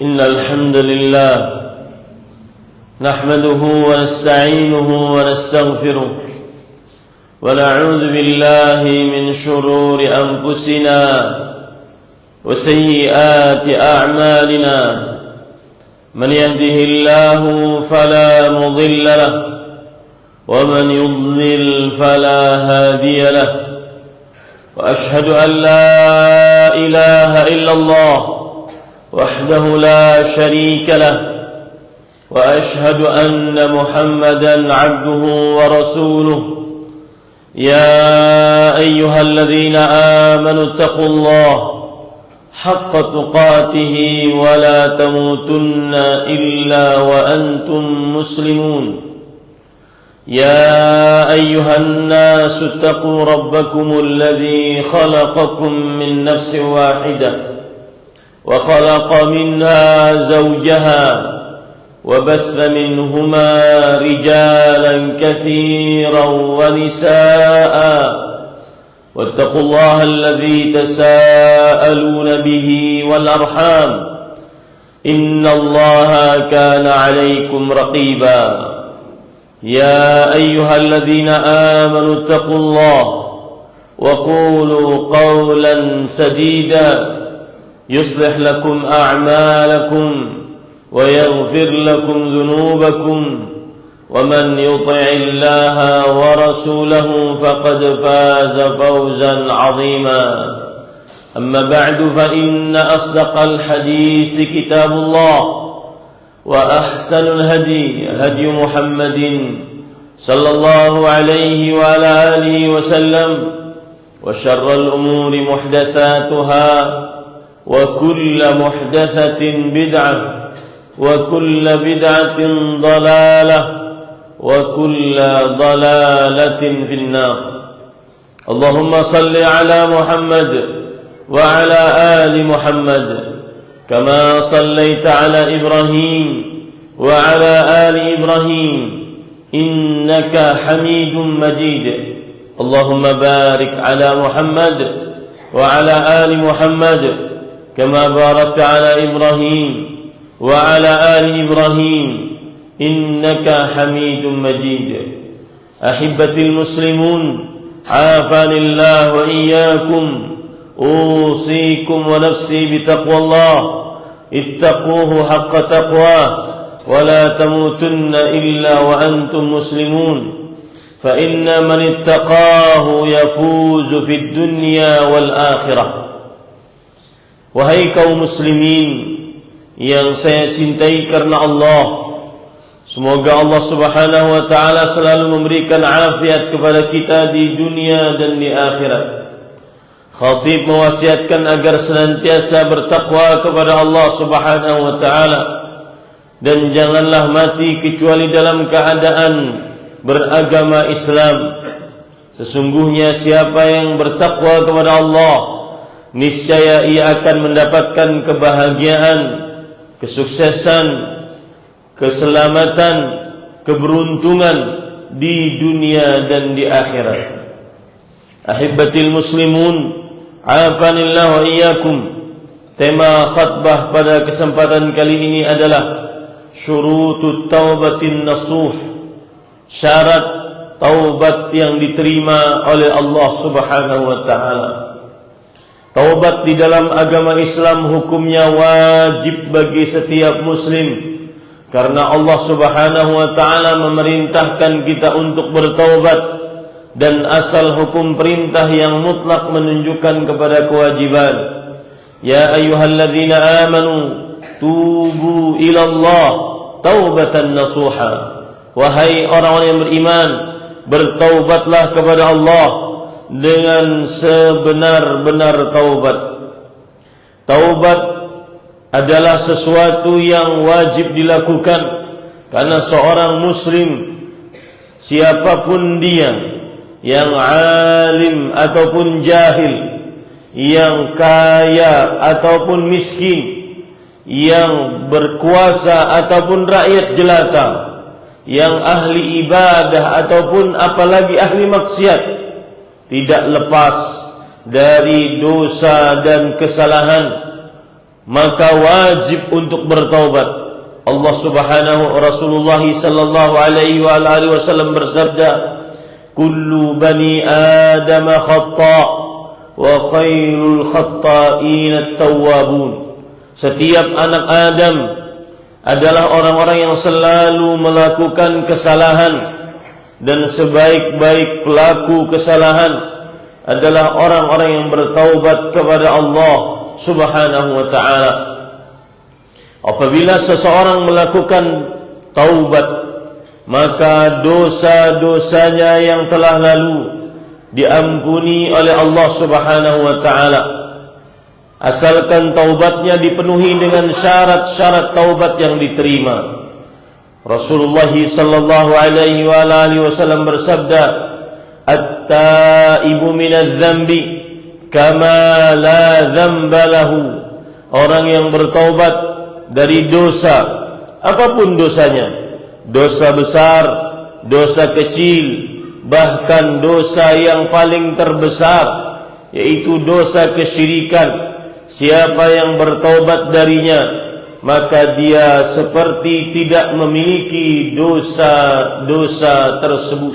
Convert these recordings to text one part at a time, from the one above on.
إن الحمد لله نحمده ونستعينه ونستغفره ونعوذ بالله من شرور أنفسنا وسيئات أعمالنا من يهده الله فلا مضل له ومن يضلل فلا هادي له وأشهد أن لا إله إلا الله وحده لا شريك له وأشهد أن محمدا عبده ورسوله يا أيها الذين آمنوا اتقوا الله حق تقاته ولا تموتن إلا وأنتم مسلمون يا أيها الناس اتقوا ربكم الذي خلقكم من نفس واحدة وخلق منها زوجها وبث منهما رجالا كثيرا ونساء واتقوا الله الذي تساءلون به والأرحام إن الله كان عليكم رقيبا يا أيها الذين آمنوا اتقوا الله وقولوا قولا سديدا يصلح لكم أعمالكم ويغفر لكم ذنوبكم ومن يطع الله ورسوله فقد فاز فوزا عظيما أما بعد فإن أصدق الحديث كتاب الله وأحسن الهدي هدي محمد صلى الله عليه وعلى آله وسلم وشر الأمور محدثاتها وكل محدثة بدعة وكل بدعة ضلالة وكل ضلالة في النار اللهم صل على محمد وعلى آل محمد كما صليت على إبراهيم وعلى آل إبراهيم إنك حميد مجيد اللهم بارك على محمد وعلى آل محمد كما باركت على إبراهيم وعلى آل إبراهيم إنك حميد مجيد أحبتي المسلمون عافاني الله وإياكم أوصيكم ونفسي بتقوى الله اتقوه حق تقواه ولا تموتن إلا وأنتم مسلمون فإن من اتقاه يفوز في الدنيا والآخرة. Wahai kaum muslimin yang saya cintai karena Allah, semoga Allah Subhanahu wa taala selalu memberikan afiat kepada kita di dunia dan di akhirat. Khatib mewasiatkan agar senantiasa bertakwa kepada Allah Subhanahu wa taala dan janganlah mati kecuali dalam keadaan beragama Islam. Sesungguhnya siapa yang bertakwa kepada Allah, niscaya ia akan mendapatkan kebahagiaan, kesuksesan, keselamatan, keberuntungan di dunia dan di akhirat. Ahibatil muslimun, afanillah wa iyyakum. Tema khutbah pada kesempatan kali ini adalah syurutut taubatin nasuh, syarat taubat yang diterima oleh Allah Subhanahu wa taala. Taubat di dalam agama Islam hukumnya wajib bagi setiap muslim, karena Allah Subhanahu wa taala memerintahkan kita untuk bertaubat, dan asal hukum perintah yang mutlak menunjukkan kepada kewajiban. Ya ayyuhalladzina amanu tubu ilallah taubatan nasuha. Wahai orang-orang yang beriman, bertaubatlah kepada Allah dengan sebenar-benar taubat. Taubat adalah sesuatu yang wajib dilakukan, karena seorang muslim, siapapun dia, yang alim ataupun jahil, yang kaya ataupun miskin, yang berkuasa ataupun rakyat jelata, yang ahli ibadah ataupun apalagi ahli maksiat, tidak lepas dari dosa dan kesalahan, maka wajib untuk bertaubat. Allah Subhanahu Rasulullah sallallahu alaihi wasallam bersabda, "Kullu bani Adam khata' wa khairul khata'in at-tawwabun." Setiap anak Adam adalah orang-orang yang selalu melakukan kesalahan, dan sebaik-baik pelaku kesalahan adalah orang-orang yang bertaubat kepada Allah Subhanahu wa ta'ala. Apabila seseorang melakukan taubat, maka dosa-dosanya yang telah lalu diampuni oleh Allah Subhanahu wa taala, asalkan taubatnya dipenuhi dengan syarat-syarat taubat yang diterima. Rasulullah sallallahu alaihi wa alihi wasallam bersabda, "At-taibu minadz-dzambi kama la dzamba lahu." Orang yang bertaubat dari dosa, apapun dosanya, dosa besar, dosa kecil, bahkan dosa yang paling terbesar, yaitu dosa kesyirikan, siapa yang bertaubat darinya, maka dia seperti tidak memiliki dosa-dosa tersebut.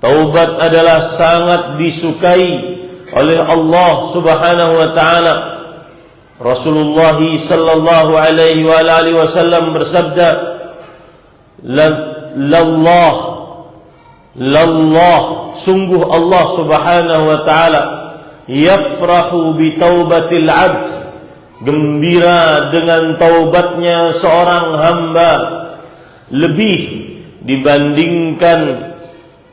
Taubat adalah sangat disukai oleh Allah Subhanahu wa taala. Rasulullah sallallahu alaihi wa alihi wasallam bersabda, "Lallah, sungguh Allah Subhanahu wa taala yafrahu bi taubatil 'abd." Gembira dengan taubatnya seorang hamba lebih dibandingkan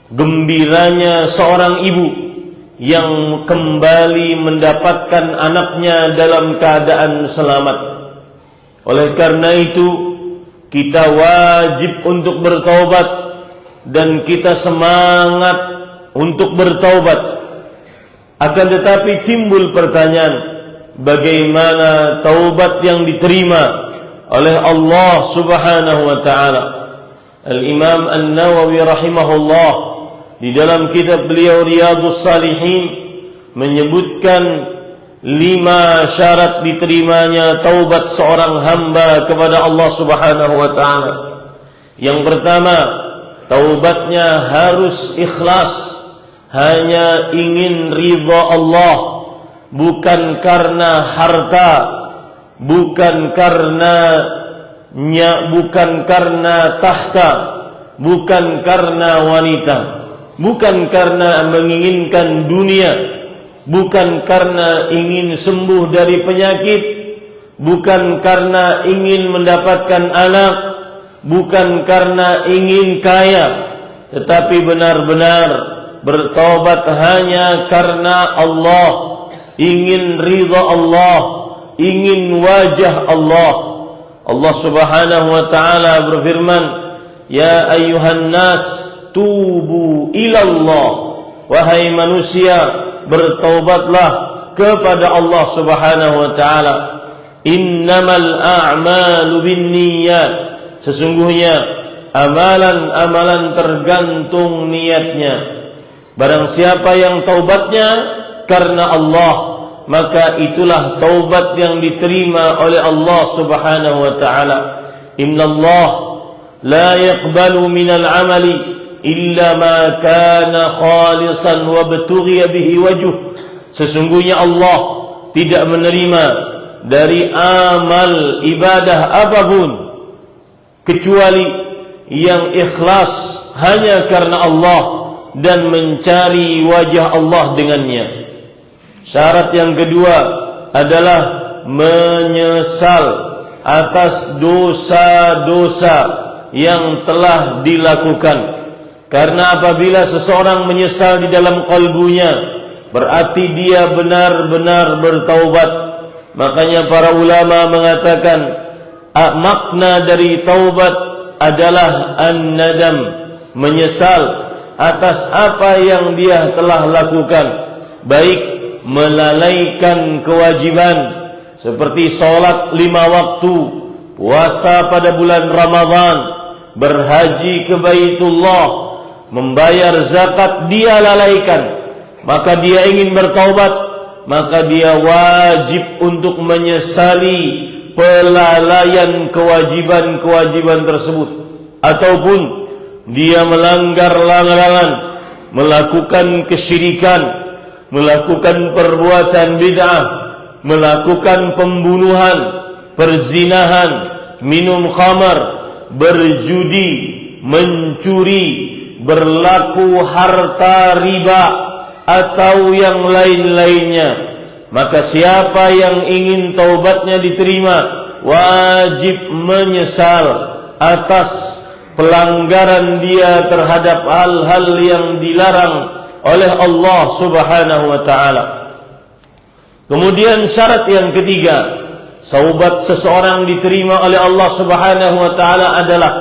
gembiranya seorang ibu yang kembali mendapatkan anaknya dalam keadaan selamat. Oleh karena itu, kita wajib untuk bertaubat dan kita semangat untuk bertaubat. Akan tetapi timbul pertanyaan, bagaimana taubat yang diterima oleh Allah Subhanahu wa taala? Al-Imam An-Nawawi rahimahullah di dalam kitab beliau Riyadhus Shalihin menyebutkan 5 syarat diterimanya taubat seorang hamba kepada Allah Subhanahu wa taala. Yang pertama, taubatnya harus ikhlas, hanya ingin ridha Allah, bukan karena harta, bukan karena tahta, bukan karena wanita, bukan karena menginginkan dunia, bukan karena ingin sembuh dari penyakit, bukan karena ingin mendapatkan anak, bukan karena ingin kaya, tetapi benar-benar bertobat hanya karena Allah, ingin ridha Allah, ingin wajah Allah. Allah Subhanahu wa taala berfirman, "Ya ayyuhan nas, tubu ilallah." Wahai manusia, bertaubatlah kepada Allah Subhanahu wa taala. Innamal a'malu binniyat. Sesungguhnya amalan-amalan tergantung niatnya. Barang siapa yang taubatnya karena Allah, maka itulah taubat yang diterima oleh Allah Subhanahu wa taala. Innallaha la yaqbalu minal amali illa ma kana khalisan wa btughiya bihi wajh. Sesungguhnya Allah tidak menerima dari amal ibadah apapun kecuali yang ikhlas hanya karena Allah dan mencari wajah Allah dengannya. Syarat yang kedua adalah menyesal atas dosa-dosa yang telah dilakukan. Karena apabila seseorang menyesal di dalam kalbunya, berarti dia benar-benar bertaubat. Makanya para ulama mengatakan makna dari taubat adalah an-nadam, menyesal atas apa yang dia telah lakukan, baik melalaikan kewajiban seperti sholat 5 waktu, puasa pada bulan Ramadan, berhaji ke Baitullah, membayar zakat dia lalaikan, maka dia ingin bertaubat, maka dia wajib untuk menyesali pelalaian kewajiban-kewajiban tersebut. Ataupun dia melanggar larangan, melakukan kesyirikan, melakukan perbuatan bid'ah, melakukan pembunuhan, perzinahan, minum khamar, berjudi, mencuri, berlaku harta riba, atau yang lain-lainnya. Maka siapa yang ingin taubatnya diterima, wajib menyesal atas pelanggaran dia terhadap hal-hal yang dilarang oleh Allah Subhanahu wa taala. Kemudian syarat yang ketiga, taubat seseorang diterima oleh Allah Subhanahu wa taala adalah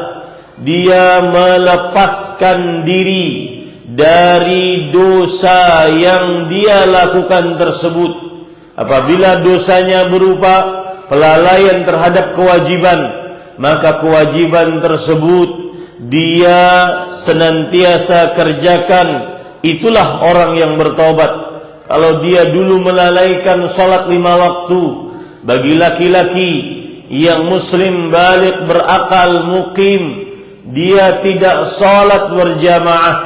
dia melepaskan diri dari dosa yang dia lakukan tersebut. Apabila dosanya berupa pelalaian terhadap kewajiban, maka kewajiban tersebut dia senantiasa kerjakan. Itulah orang yang bertobat. Kalau dia dulu melalaikan salat 5 waktu, bagi laki-laki yang muslim baligh berakal muqim, dia tidak salat berjamaah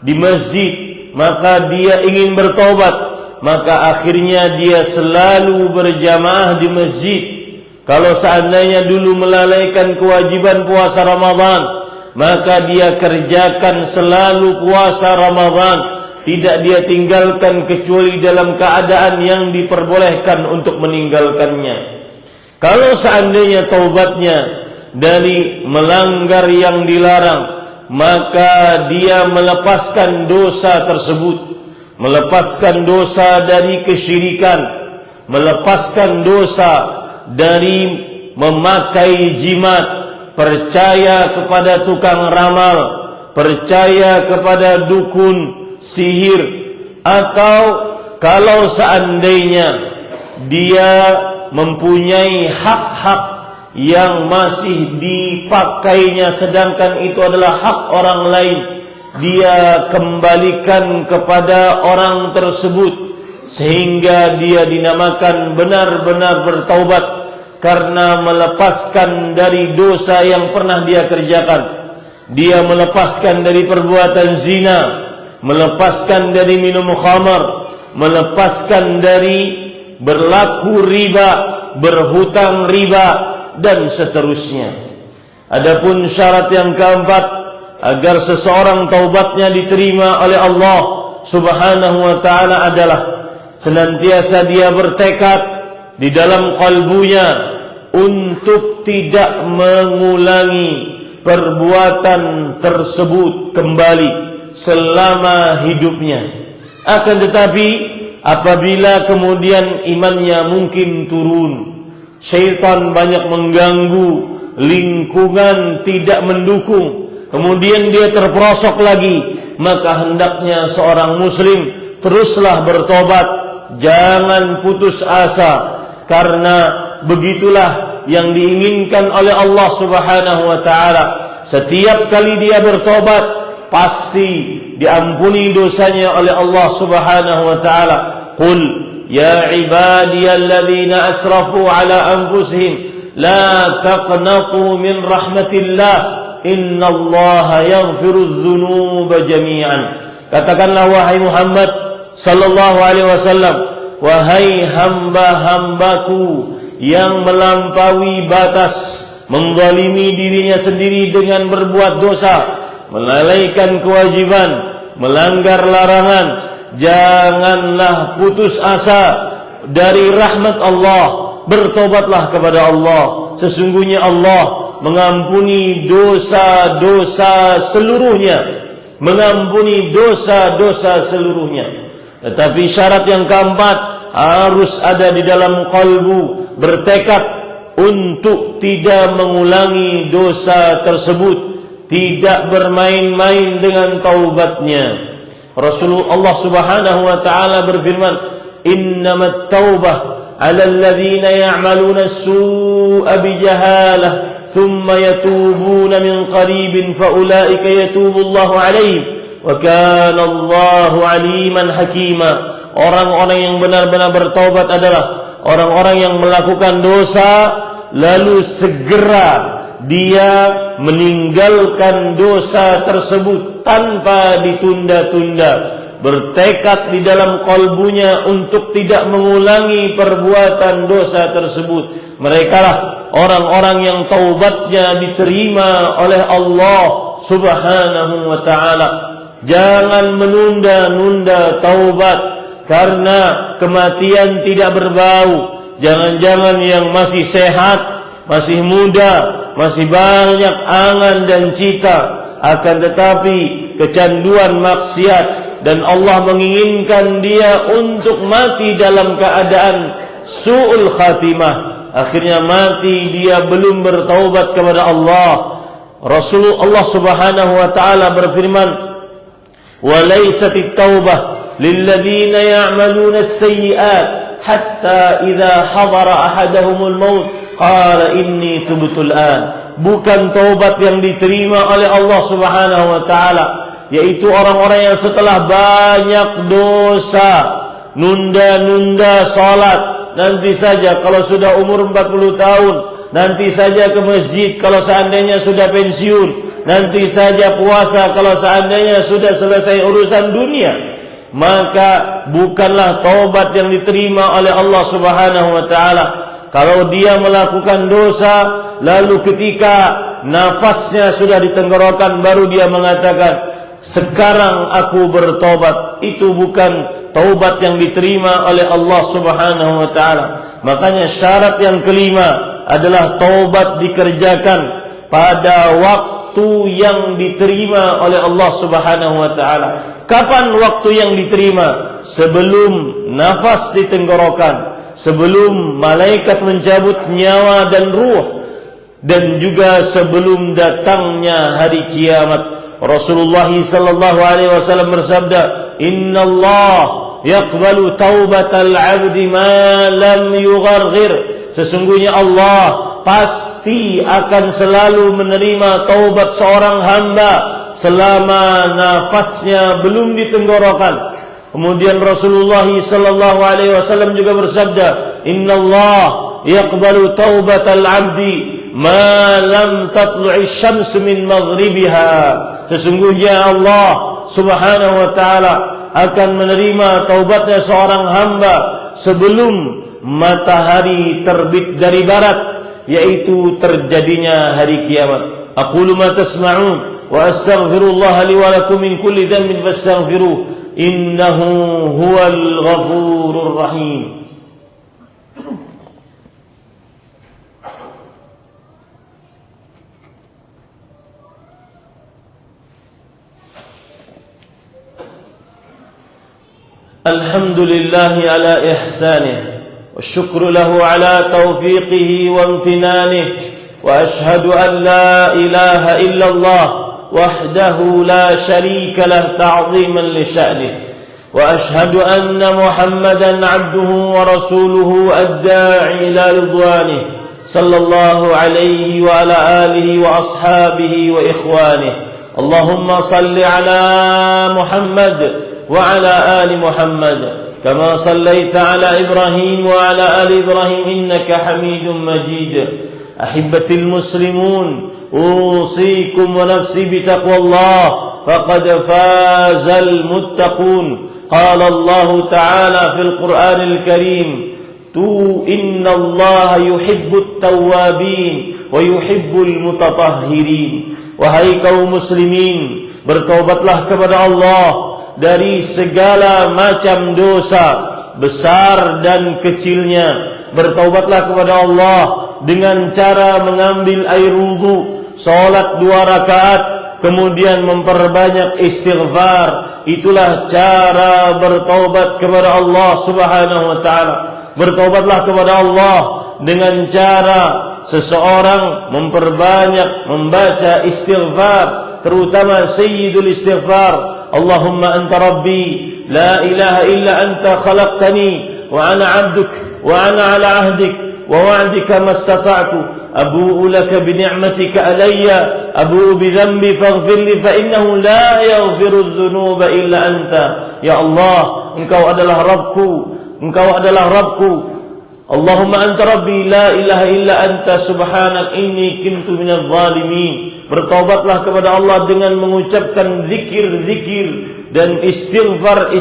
di masjid, maka dia ingin bertobat, maka akhirnya dia selalu berjamaah di masjid. Kalau seandainya dulu melalaikan kewajiban puasa Ramadan, maka dia kerjakan selalu puasa Ramadan, tidak dia tinggalkan kecuali dalam keadaan yang diperbolehkan untuk meninggalkannya. Kalau seandainya taubatnya dari melanggar yang dilarang, maka dia melepaskan dosa tersebut, melepaskan dosa dari kesyirikan, melepaskan dosa dari memakai jimat, percaya kepada tukang ramal, percaya kepada dukun, sihir, atau kalau seandainya dia mempunyai hak-hak yang masih dipakainya sedangkan itu adalah hak orang lain, dia kembalikan kepada orang tersebut sehingga dia dinamakan benar-benar bertaubat karena melepaskan dari dosa yang pernah dia kerjakan. Dia melepaskan dari perbuatan zina, melepaskan dari minum khamar, melepaskan dari berlaku riba, berhutang riba, dan seterusnya. Adapun syarat yang keempat agar seseorang taubatnya diterima oleh Allah Subhanahu wa taala adalah senantiasa dia bertekad di dalam kalbunya untuk tidak mengulangi perbuatan tersebut kembali selama hidupnya. Akan tetapi apabila kemudian imannya mungkin turun, syaitan banyak mengganggu, lingkungan tidak mendukung, kemudian dia terperosok lagi, maka hendaknya seorang muslim teruslah bertobat, jangan putus asa, karena begitulah yang diinginkan oleh Allah Subhanahu wa taala. Setiap kali dia bertobat, pasti diampuni dosanya oleh Allah Subhanahu wa taala. Qul ya ibadiyalladzina asrafu ala anfusihim la taqnatu min rahmatillah innallaha yaghfirudz dzunuba jami'an. Katakanlah wahai Muhammad sallallahu alaihi wasallam, wahai hamba-hambaku yang melampaui batas, menzalimi dirinya sendiri dengan berbuat dosa, melalaikan kewajiban, melanggar larangan, janganlah putus asa dari rahmat Allah. Bertobatlah kepada Allah. Sesungguhnya Allah mengampuni dosa-dosa seluruhnya, mengampuni dosa-dosa seluruhnya. Tetapi syarat yang keempat harus ada di dalam kalbu, bertekad untuk tidak mengulangi dosa tersebut, tidak bermain-main dengan taubatnya. Rasulullah Subhanahu wa taala berfirman, "Innamat taubah 'ala alladhina ya'maluna as-su'a bijahalah thumma yatubuna min qaribin fa ulaika yatubu Allahu 'alaihim wa kana Allahu 'aliman hakima." Orang-orang yang benar-benar bertaubat adalah orang-orang yang melakukan dosa lalu segera dia meninggalkan dosa tersebut tanpa ditunda-tunda, bertekad di dalam kalbunya untuk tidak mengulangi perbuatan dosa tersebut. Merekalah orang-orang yang taubatnya diterima oleh Allah Subhanahu wa taala. Jangan menunda-nunda taubat karena kematian tidak berbau. Jangan-jangan yang masih sehat, masih muda, masih banyak angan dan cita, akan tetapi kecanduan maksiat, dan Allah menginginkan dia untuk mati dalam keadaan su'ul khatimah. Akhirnya mati dia belum bertaubat kepada Allah. Rasulullah Subhanahu wa taala berfirman, "Wa laysatit taubah lilladzina ya'maluna as-sayyi'at hatta idza hadara ahadahumul maut qala inni tubtu al-an." Bukan taubat yang diterima oleh Allah Subhanahu wa taala, yaitu orang-orang yang setelah banyak dosa nunda-nunda salat, nanti saja kalau sudah umur 40 tahun, nanti saja ke masjid kalau seandainya sudah pensiun, nanti saja puasa kalau seandainya sudah selesai urusan dunia, maka bukanlah taubat yang diterima oleh Allah Subhanahu wa taala. Kalau dia melakukan dosa, lalu ketika nafasnya sudah di tenggorokan baru dia mengatakan, "Sekarang aku bertobat," itu bukan taubat yang diterima oleh Allah Subhanahu wa taala. Makanya syarat yang kelima adalah taubat dikerjakan pada waktu yang diterima oleh Allah Subhanahu wa taala. Kapan waktu yang diterima? Sebelum nafas di tenggorokan, sebelum malaikat mencabut nyawa dan ruh, dan juga sebelum datangnya hari kiamat. Rasulullah sallallahu alaihi wasallam bersabda, "Innallaha yaqbalu taubatal 'abdi ma lam yugharghir." Sesungguhnya Allah pasti akan selalu menerima taubat seorang hamba selama nafasnya belum di tenggorokan. Kemudian Rasulullah sallallahu alaihi wasallam juga bersabda, "Innallaha yaqbalu taubatal 'abdi ma lam tatlu'i syamsu min maghribiha." Sesungguhnya Allah Subhanahu wa taala akan menerima taubatnya seorang hamba sebelum matahari terbit dari barat, yaitu terjadinya hari kiamat. Aqulu ma tasma'un wa astaghfirullah li wa lakum min kulli dhanbin fastaghfiruh innahu huwal ghafurur rahim. Alhamdulillahi ala ihsanih, والشكر له على توفيقه وامتنانه، وأشهد أن لا إله إلا الله وحده لا شريك له تعظيما لشأنه، وأشهد أن محمدا عبده ورسوله الداعي إلى رضوانه صلى الله عليه وعلى آله وأصحابه وإخوانه. اللهم صل على محمد وعلى آل محمد كما صليت على إبراهيم وعلى آل إبراهيم إنك حميد مجيد. أحبتي المسلمون، أوصيكم ونفسي بتقوى الله فقد فاز المتقون. قال الله تعالى في القرآن الكريم: إن الله يحب التوابين ويحب المتطهرين. Wahai kaum muslimin, bertaubatlah kepada Allah dari segala macam dosa, besar dan kecilnya. Bertaubatlah kepada Allah dengan cara mengambil air wudu, salat 2 rakaat, kemudian memperbanyak istighfar. Itulah cara bertaubat kepada Allah Subhanahu wa taala. Bertaubatlah kepada Allah dengan cara seseorang memperbanyak membaca istighfar, terutama sayyidul istighfar. Allahumma anta rabbi la ilaha illa anta khalaqtani wa ana 'abduk wa ana 'ala 'ahdik wa wa'dika mastata'tu abu'u laka bi ni'matika alayya abu'u bi dhanbi faghfir li fa innahu la yaghfiru adh-dhunuba illa anta. Ya Allah, Engkau adalah Rabbku, Engkau adalah Rabbku. Allahumma anta rabbi la ilaha illa anta subhanak inni kuntu minadh dhalimin. Bertaubatlah kepada Allah dengan mengucapkan zikir-zikir dan istighfar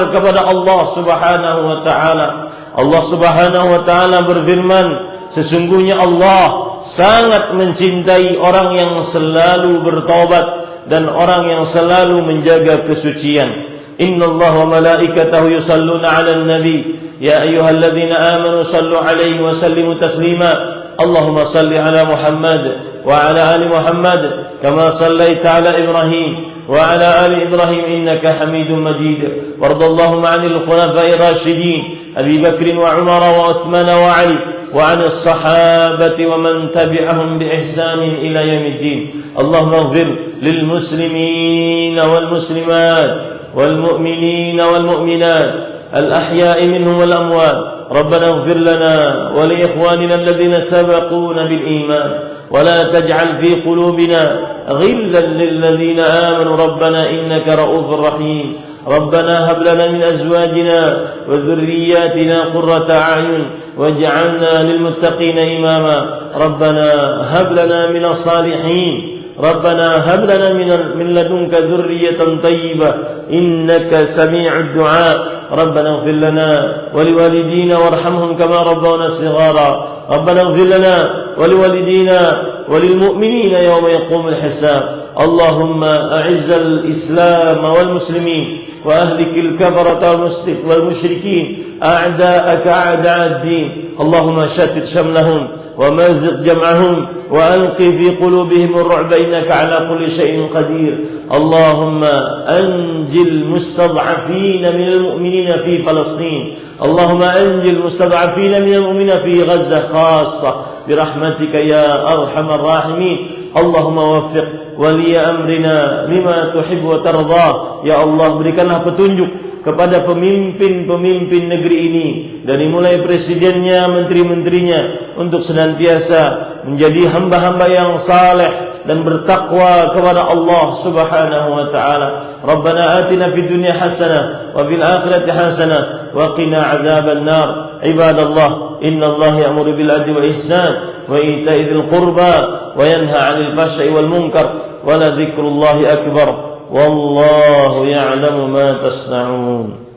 kepada Allah Subhanahu wa taala. Allah Subhanahu wa taala berfirman, sesungguhnya Allah sangat mencintai orang yang selalu bertaubat dan orang yang selalu menjaga kesucian. Innallaha wa malaikatahu yusalluna 'alan nabi ya ayyuhalladzina amanu sallu 'alaihi wa sallimu taslima. اللهم صل على محمد وعلى آل محمد كما صليت على إبراهيم وعلى آل إبراهيم إنك حميد مجيد. وارض اللهم عن الخلفاء الراشدين أبي بكر وعمر وعثمان وعلي وعن الصحابة ومن تبعهم بإحسان إلى يوم الدين. اللهم اغفر للمسلمين والمسلمات والمؤمنين والمؤمنات الأحياء منهم والأموات. ربنا اغفر لنا ولإخواننا الذين سبقونا بالإيمان ولا تجعل في قلوبنا غلا للذين آمنوا ربنا إنك رؤوف رحيم. ربنا هب لنا من أزواجنا وذرياتنا قرة أعين واجعلنا للمتقين إماما. ربنا هب لنا من الصالحين ربنا هب لنا من لدنك ذرية طيبة إنك سميع الدعاء. ربنا اغفر لنا ولوالدينا وارحمهم كما ربونا صغارا. ربنا اغفر لنا ولوالدينا وللمؤمنين يوم يقوم الحساب. اللهم أعز الإسلام والمسلمين وأهلك الكفرة والمشركين أعداءك أعداء الدين. اللهم شتت شملهم ومزق جمعهم وألق في قلوبهم الرعب إنك على كل شيء قدير. اللهم أنجِ المستضعفين من المؤمنين في فلسطين. اللهم أنجِ المستضعفين من المؤمنين في غزة خاصة برحمتك يا أرحم الراحمين. اللهم وفق wali amrina lima tuhib wa tardah. Ya Allah, berikanlah petunjuk kepada pemimpin-pemimpin negeri ini, dari mulai presidennya, menteri-menterinya, untuk senantiasa menjadi hamba-hamba yang saleh dan bertakwa kepada Allah Subhanahu wa taala. Rabbana atina fid dunya hasanah wa fil akhirati hasanah wa qina adzaban nar. Ibadallah, innallaha ya'muru bil adli wal ihsan wa ita'i dzil qurba wa yanha 'anil fahsya'i wal munkar wa la dzikrullahi akbar. Wallahu ya'lamu ma tasna'un.